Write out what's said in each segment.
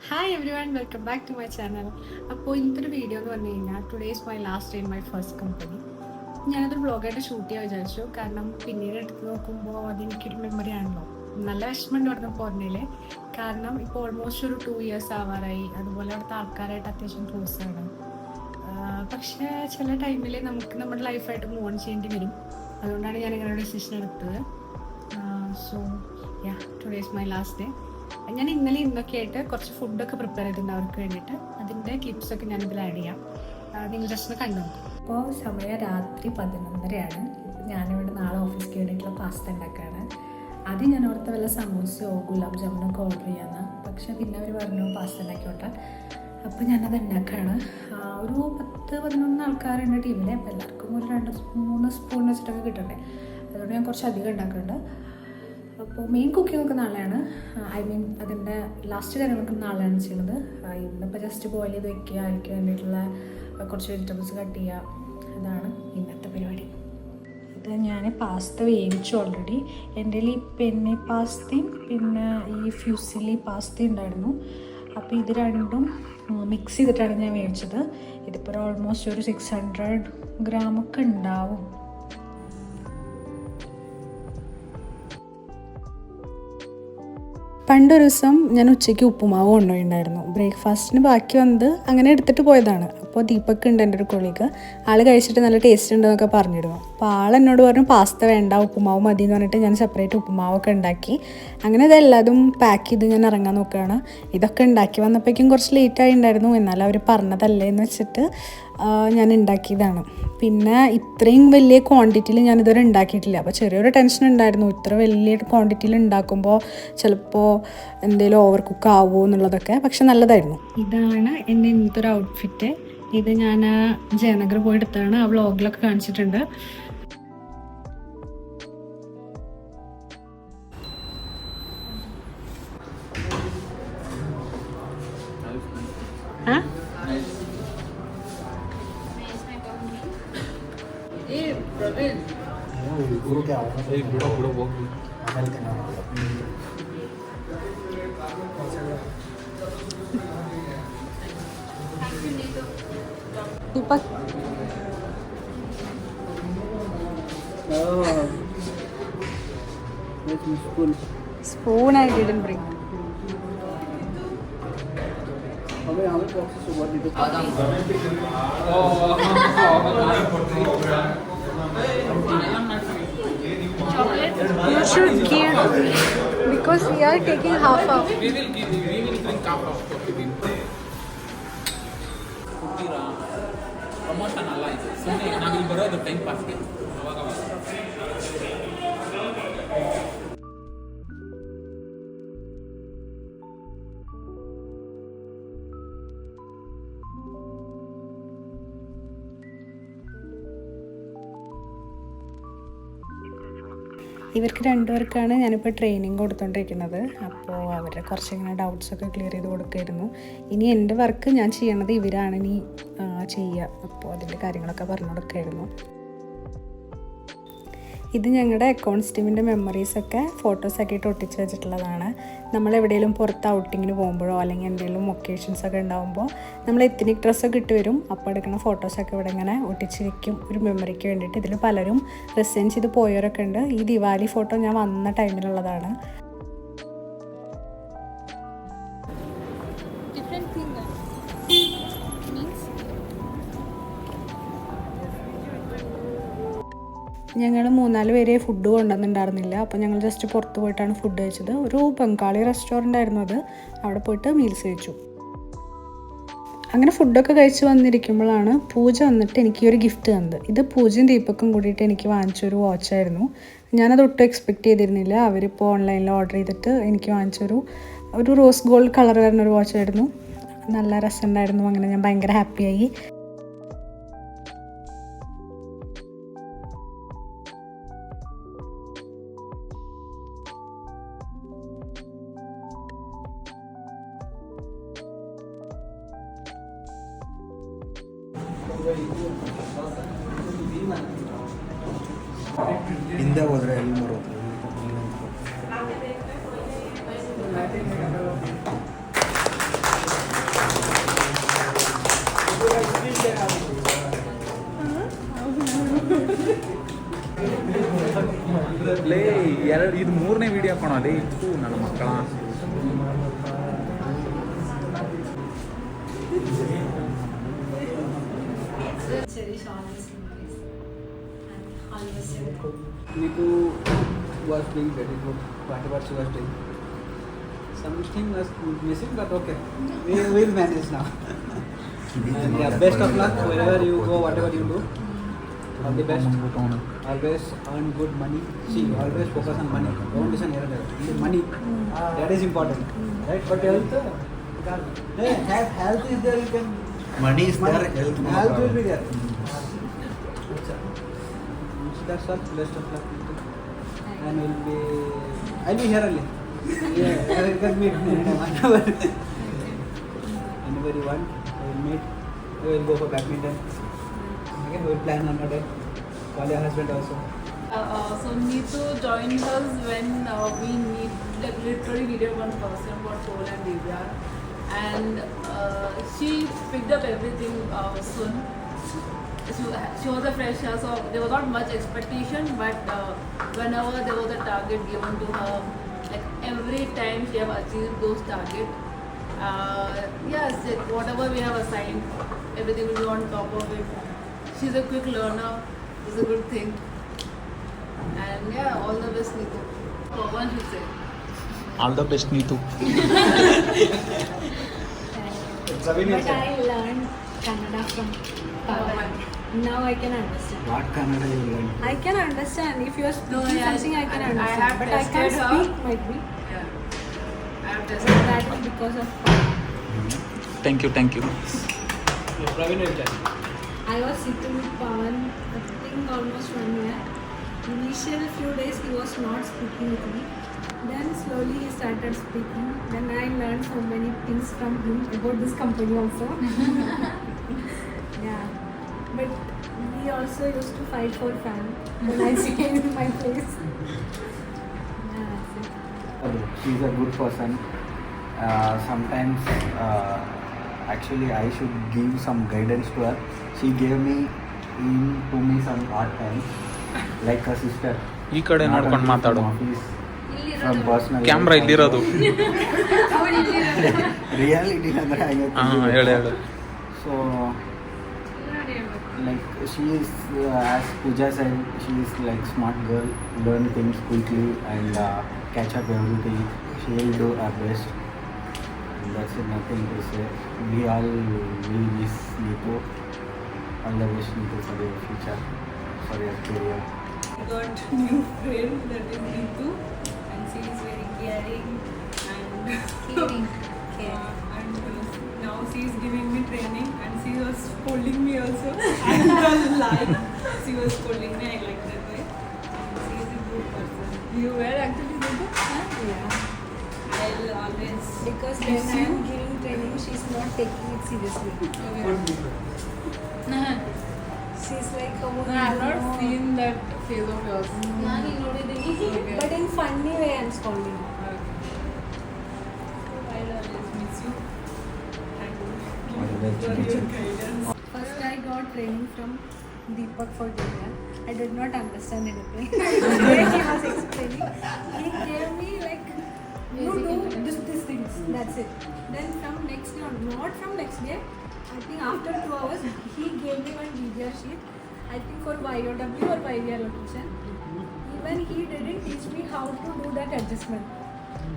Hi everyone welcome back to my channel. അപ്പോൾ ഇന്നത്തെ ഒരു വീഡിയോ എന്ന് പറഞ്ഞു കഴിഞ്ഞാൽ today is my last day in my first company. ഞാനതൊരു ബ്ലോഗായിട്ട് ഷൂട്ട് ചെയ്യാൻ വിചാരിച്ചു. കാരണം പിന്നീട് എടുത്ത് നോക്കുമ്പോൾ അതെനിക്കൊരു മെമ്മറി ആണല്ലോ. നല്ല വിഷമമുണ്ട് അവിടെ നിന്ന് പോരുന്നതിൽ. കാരണം ഇപ്പോൾ ഓൾമോസ്റ്റ് ഒരു 2 years ആവാറായി. അതുപോലെ അവിടുത്തെ ആൾക്കാരായിട്ട് അത്യാവശ്യം ക്ലോസ് ആണ്. പക്ഷേ ചില ടൈമിൽ നമുക്ക് നമ്മുടെ ലൈഫായിട്ട് മൂവ് ഓൺ ചെയ്യേണ്ടി വരും. അതുകൊണ്ടാണ് ഞാൻ ഇങ്ങനെ ഡിസിഷൻ എടുത്തത്. So today is my last day. ഞാൻ ഇന്നലെ ഇന്നൊക്കെ ആയിട്ട് കുറച്ച് ഫുഡൊക്കെ പ്രിപ്പയർ ചെയ്തിട്ടുണ്ട് അവർക്ക് വേണ്ടിയിട്ട്. അതിൻ്റെ ക്ലിപ്സൊക്കെ ഞാനിതിൽ ആഡ് ചെയ്യാം. നിങ്ങൾ ജസ്റ്റ് ഒന്ന് കണ്ടു നോക്കും. അപ്പോൾ സമയം രാത്രി 11:30 ഞാനിവിടെ നാളെ ഓഫീസിലേക്ക് വേണ്ടിയിട്ടുള്ള പാസ്ത ഉണ്ടാക്കുകയാണ്. ആദ്യം ഞാൻ ഓർത്ത വല്ല സമൂസയോ ഗുലാബ് ജാമുനൊക്കെ ഓർഡർ ചെയ്യാമെന്ന്. പക്ഷേ പിന്നെ അവർ പറഞ്ഞു പാസ്ത ഉണ്ടാക്കിയോട്ടെ. അപ്പോൾ ഞാനത് ഉണ്ടാക്കുകയാണ്. ഒരു 10-11 ആൾക്കാരുണ്ട് ടീമിൽ. അപ്പോൾ എല്ലാവർക്കും ഒരു 2-3 സ്പൂൺ വെച്ചിട്ടൊക്കെ കിട്ടണ്ടേ. അതുകൊണ്ട് ഞാൻ കുറച്ച് അധികം ഉണ്ടാക്കുന്നുണ്ട്. അപ്പോൾ മെയിൻ കുക്കിംഗ് ഒക്കെ നാളെയാണ്. അതിൻ്റെ ലാസ്റ്റ് കാര്യങ്ങളൊക്കെ നാളെയാണ് ചെയ്യുന്നത്. ഇന്നിപ്പോൾ ജസ്റ്റ് ബോയിൽ ചെയ്ത് വെക്കുക, അതിലേക്ക് വേണ്ടിയിട്ടുള്ള കുറച്ച് വെജിറ്റബിൾസ് കട്ട് ചെയ്യുക. അതാണ് ഇന്നത്തെ പരിപാടി. ഇത് ഞാൻ പാസ്ത വേവിച്ചു ഓൾറെഡി. എൻ്റെ ഈ പെന്നെ പാസ്തയും പിന്നെ ഈ ഫ്യൂസിലി പാസ്തയും ഉണ്ടായിരുന്നു. അപ്പോൾ ഇത് രണ്ടും മിക്സ് ചെയ്തിട്ടാണ് ഞാൻ വേവിച്ചത്. ഇതിപ്പോൾ ഓൾമോസ്റ്റ് ഒരു 600 ഗ്രാമൊക്കെ ഉണ്ടാവും. പണ്ടൊരു ദിവസം ഞാൻ ഉച്ചയ്ക്ക് ഉപ്പുമാവ് കൊണ്ടുപോയിട്ടുണ്ടായിരുന്നു. ബ്രേക്ക്ഫാസ്റ്റിന് ബാക്കി വന്നത് അങ്ങനെ എടുത്തിട്ട് പോയതാണ്. അപ്പോൾ ദീപക് ഉണ്ട് എൻ്റെ ഒരു കൊളീഗ്. ആൾ കഴിച്ചിട്ട് നല്ല ടേസ്റ്റ് ഉണ്ടെന്നൊക്കെ പറഞ്ഞിരുന്നു. അപ്പോൾ ആൾ എന്നോട് പറഞ്ഞു പാസ്ത വേണ്ട, ഉപ്പുമാവ് മതി എന്ന് പറഞ്ഞിട്ട് ഞാൻ സെപ്പറേറ്റ് ഉപ്പുമാവൊക്കെ ഉണ്ടാക്കി. അങ്ങനെ ഇതെല്ലാതും പാക്ക് ചെയ്ത് ഞാൻ ഇറങ്ങാൻ നോക്കുകയാണ്. ഇതൊക്കെ ഉണ്ടാക്കി വന്നപ്പോഴേക്കും കുറച്ച് ലേറ്റായി ഉണ്ടായിരുന്നു. എന്നാലും അവർ പറഞ്ഞതല്ലേ എന്ന് വെച്ചിട്ട് ഞാൻ ഉണ്ടാക്കിയതാണ്. പിന്നെ ഇത്രയും വലിയ ക്വാണ്ടിറ്റിയിൽ ഞാനിതുവരെ ഉണ്ടാക്കിയിട്ടില്ല. അപ്പോൾ ചെറിയൊരു ടെൻഷൻ ഉണ്ടായിരുന്നു. ഇത്ര വലിയ ക്വാണ്ടിറ്റിയിൽ ഉണ്ടാക്കുമ്പോൾ ചിലപ്പോൾ എന്തെങ്കിലും ഓവർ കുക്ക് ആവുമോ എന്നുള്ളതൊക്കെ. പക്ഷെ നല്ലതായിരുന്നു. ഇതാണ് എൻ്റെ ഇന്നത്തെ ഒരു ഔട്ട്ഫിറ്റ്. ഇത് ഞാൻ ജയനഗർ പോയി എടുത്തതാണ്. ആ വ്ളോഗിലൊക്കെ കാണിച്ചിട്ടുണ്ട്. Deepak. Spoon I didn't bring. You should give because we are taking half of. We will drink half of coffee. Promotion ಅಲ್ಲ ಇದು. ಸುಮ್ಮನೆ ನಾವಿಲ್ಲಿ ಬರೋದು ಟೈಮ್ ಪಾಸ್ಗೆ. ഇവർക്ക് രണ്ടുപേർക്കാണ് ഞാനിപ്പോൾ ട്രെയിനിങ് കൊടുത്തുകൊണ്ടിരിക്കുന്നത്. അപ്പോൾ അവരുടെ കുറച്ചിങ്ങനെ ഡൗട്ട്സൊക്കെ ക്ലിയർ ചെയ്ത് കൊടുക്കുമായിരുന്നു. ഇനി എൻ്റെ വർക്ക് ഞാൻ ചെയ്യണത് ഇവരാണ് ഇനി ചെയ്യുക. അപ്പോൾ അതിൻ്റെ കാര്യങ്ങളൊക്കെ പറഞ്ഞു കൊടുക്കുമായിരുന്നു. ഇത് ഞങ്ങളുടെ അക്കൗണ്ട്സ് ടീമിൻ്റെ മെമ്മറീസൊക്കെ ഫോട്ടോസൊക്കെ ഇട്ട് ഒട്ടിച്ച് വെച്ചിട്ടുള്ളതാണ്. നമ്മൾ എവിടെയെങ്കിലും പുറത്ത് ഔട്ടിങ്ങിന് പോകുമ്പോഴോ അല്ലെങ്കിൽ എന്തെങ്കിലും ഒക്കേഷൻസൊക്കെ ഉണ്ടാകുമ്പോൾ നമ്മൾ എത്നിക് ഡ്രസ്സൊക്കെ ഇട്ട് വരും. അപ്പോൾ എടുക്കുന്ന ഫോട്ടോസൊക്കെ ഇവിടെ ഇങ്ങനെ ഒട്ടിച്ചിരിക്കും ഒരു മെമ്മറിക്ക് വേണ്ടിയിട്ട്. ഇതിൽ പലരും റിസൈൻ ചെയ്ത് പോയവരൊക്കെ ഉണ്ട്. ഈ ദിവാലി ഫോട്ടോ ഞാൻ വന്ന ടൈമിലുള്ളതാണ്. ഞങ്ങൾ 3-4 പേരെ ഫുഡ് കൊണ്ടുവന്നിട്ടുണ്ടായിരുന്നില്ല. അപ്പോൾ ഞങ്ങൾ ജസ്റ്റ് പുറത്ത് പോയിട്ടാണ് ഫുഡ് കഴിച്ചത്. ഒരു ബംഗാളി റെസ്റ്റോറൻ്റ് ആയിരുന്നു അത്. അവിടെ പോയിട്ട് മീൽസ് കഴിച്ചു. അങ്ങനെ ഫുഡൊക്കെ കഴിച്ച് വന്നിരിക്കുമ്പോഴാണ് പൂജ വന്നിട്ട് എനിക്ക് ഒരു ഗിഫ്റ്റ് തന്നത്. ഇത് പൂജയും ദീപക്കും കൂടിയിട്ട് എനിക്ക് വാങ്ങിച്ചൊരു വാച്ചായിരുന്നു. ഞാനത് ഒട്ടും എക്സ്പെക്റ്റ് ചെയ്തിരുന്നില്ല. അവരിപ്പോൾ ഓൺലൈനിൽ ഓർഡർ ചെയ്തിട്ട് എനിക്ക് വാങ്ങിച്ചൊരു റോസ് ഗോൾഡ് കളർ വരുന്നൊരു വാച്ചായിരുന്നു. നല്ല രസമുണ്ടായിരുന്നു. അങ്ങനെ ഞാൻ ഭയങ്കര ഹാപ്പിയായി. ಹಿಂದೆ ಹೋದರೆ ಎಲ್ಲಿ ಬರುತ್ತೆ? ಮೂರನೇ ವಿಡಿಯೋ ಹಾಕೋಣ ಅಲ್ಲಿ ಇತ್ತು ನನ್ನ ಮಕ್ಕಳ Nitu was doing very good, whatever she was doing. Something was missing, but okay. We will manage now. And yeah, best of luck wherever you go, whatever you do. All the best. Always earn good money. See, always focus on money. Don't listen here and there. Only money. That is important. Right? But health, health is there. You can. Money is there, Health will be there. That's all. Best of luck. And I'll be here only. Yeah, you can meet me whenever you want. We'll meet. We'll go for badminton. Okay, we'll plan on a day. Call your husband also. So Neetu joined us when we need like literally needed one person for Soul and Divya, and she picked up everything soon. She was a fresher, so there was not much expectation, but whenever there was a target given to her, like every time she have achieved those targets. Yes, whatever we have assigned, everything will be on top of it. She's a quick learner. It's a good thing. And yeah, all the best, Neetu. One should say. All the best Neetu But I learned Kannada from Pavan. Now I can understand. What Kannada you learn? I can understand. If you are speaking yeah, something, I can I understand. have But I can't tested her. speak, might be. Yeah. I have So tested. that is because of Pavan. Thank you Praveen will tell. I was sitting with Pavan, I think almost 1 year. Initial few days he was not speaking with me. Then slowly he started speaking. Then I learned so many things from him about this company also. Yeah. But we also used to fight for fan when I stayed in my place. Yeah, that's it. She's a good person. Sometimes actually I should give some guidance to her. She gave me some hard times like a sister. ಈ ಕಡೆ ನೋಡ್ಕೊಂಡು ಮಾತಾಡು From personal camera ಇಲ್ಲಿರೋದು reality ಅಂದ್ರೆ ಹಾಂ ಹೇಳು So like she is as Pooja said, she is like smart girl, learn things quickly and catch up everything. She will do her best. And that's it, nothing to say. We all will miss Neetu. All the best Neetu for your future, for your career. I got new friend that is Neetu, and she is very caring and and now she is giving me training, and she was scolding me also. I don't like she was scolding me. I like that way. And she is a good person. You were actually Neetu? Yeah. I'll always Because miss when I you. am giving training, she's not taking it seriously. She's like, oh, No, I have not no. seen that phase of yours. Okay. But in funny way, I'm scolding. I'll always miss you. Thank you All the best, for Neetu. your guidance. First, I got training from Deepak for Divya. I did not understand anything. When he was explaining, he gave me like, you do these things. That's it. Then from next day on, not from next day, I think after 2 hours, he gave me one video sheet. I think for YOW or YVR location. Even he didn't teach me how to do that adjustment.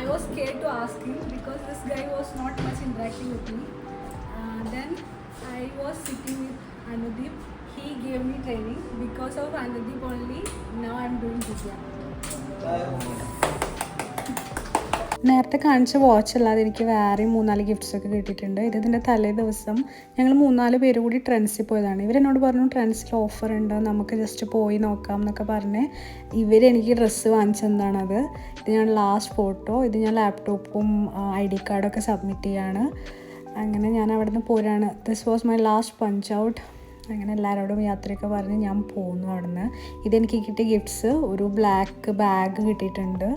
I was scared to ask him because this guy was not much interacting with me. Then I was sitting with Anudeep. He gave me training. Because of Anudeep only, now I'm doing Divya. നേരത്തെ കാണിച്ച watch അല്ലാതെ എനിക്ക് വേറെ 3-4 ഗിഫ്റ്റ്സൊക്കെ കിട്ടിയിട്ടുണ്ട്. ഇതിൻ്റെ തലേ ദിവസം ഞങ്ങൾ 3-4 പേര് കൂടി ട്രെൻഡ്സിൽ പോയതാണ്. ഇവരെന്നോട് പറഞ്ഞു ട്രെൻഡ്സിൽ ഓഫർ ഉണ്ട്, നമുക്ക് ജസ്റ്റ് പോയി നോക്കാം എന്നൊക്കെ പറഞ്ഞ് ഇവരെനിക്ക് ഡ്രസ്സ് വാങ്ങിച്ചെന്താണത്. ഇത് ഞാൻ ലാസ്റ്റ് ഫോട്ടോ, ഇത് ഞാൻ ലാപ്ടോപ്പും ID കാർഡൊക്കെ സബ്മിറ്റ് ചെയ്യാണ്. അങ്ങനെ ഞാൻ അവിടെ നിന്ന് പോരാണ്. This was my last punch out. അങ്ങനെ എല്ലാവരോടും യാത്രയൊക്കെ പറഞ്ഞ് ഞാൻ പോന്നു അവിടെ നിന്ന്. ഇതെനിക്ക് കിട്ടിയ ഗിഫ്റ്റ്സ്, ഒരു ബ്ലാക്ക് ബാഗ് കിട്ടിയിട്ടുണ്ട്,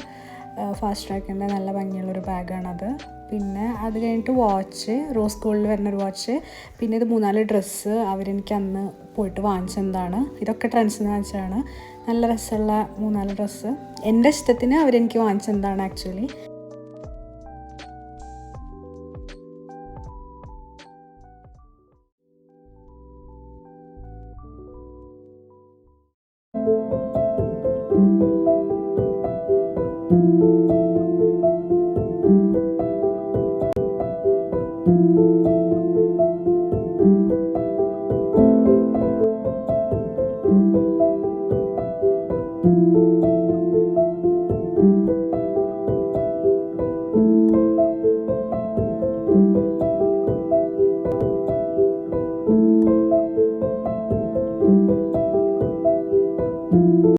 ഫാസ്റ്റ് ട്രാക്കിൻ്റെ നല്ല ഭംഗിയുള്ളൊരു ബാഗാണത്. പിന്നെ അത് കഴിഞ്ഞിട്ട് വാച്ച്, റോസ് ഗോൾഡിൽ വരുന്നൊരു വാച്ച്, പിന്നെ ഇത് 3-4 ഡ്രസ്സ് അവരെനിക്ക് അന്ന് പോയിട്ട് വാങ്ങിച്ചതാണ്. ഇതൊക്കെ ട്രെൻഡ്സിൽ നിന്ന് വാങ്ങിച്ചതാണ്. നല്ല രസമുള്ള 3-4 ഡ്രസ്സ് എൻ്റെ ഇഷ്ടത്തിന് അവരെനിക്ക് വാങ്ങിച്ചതാണ് ആക്ച്വലി.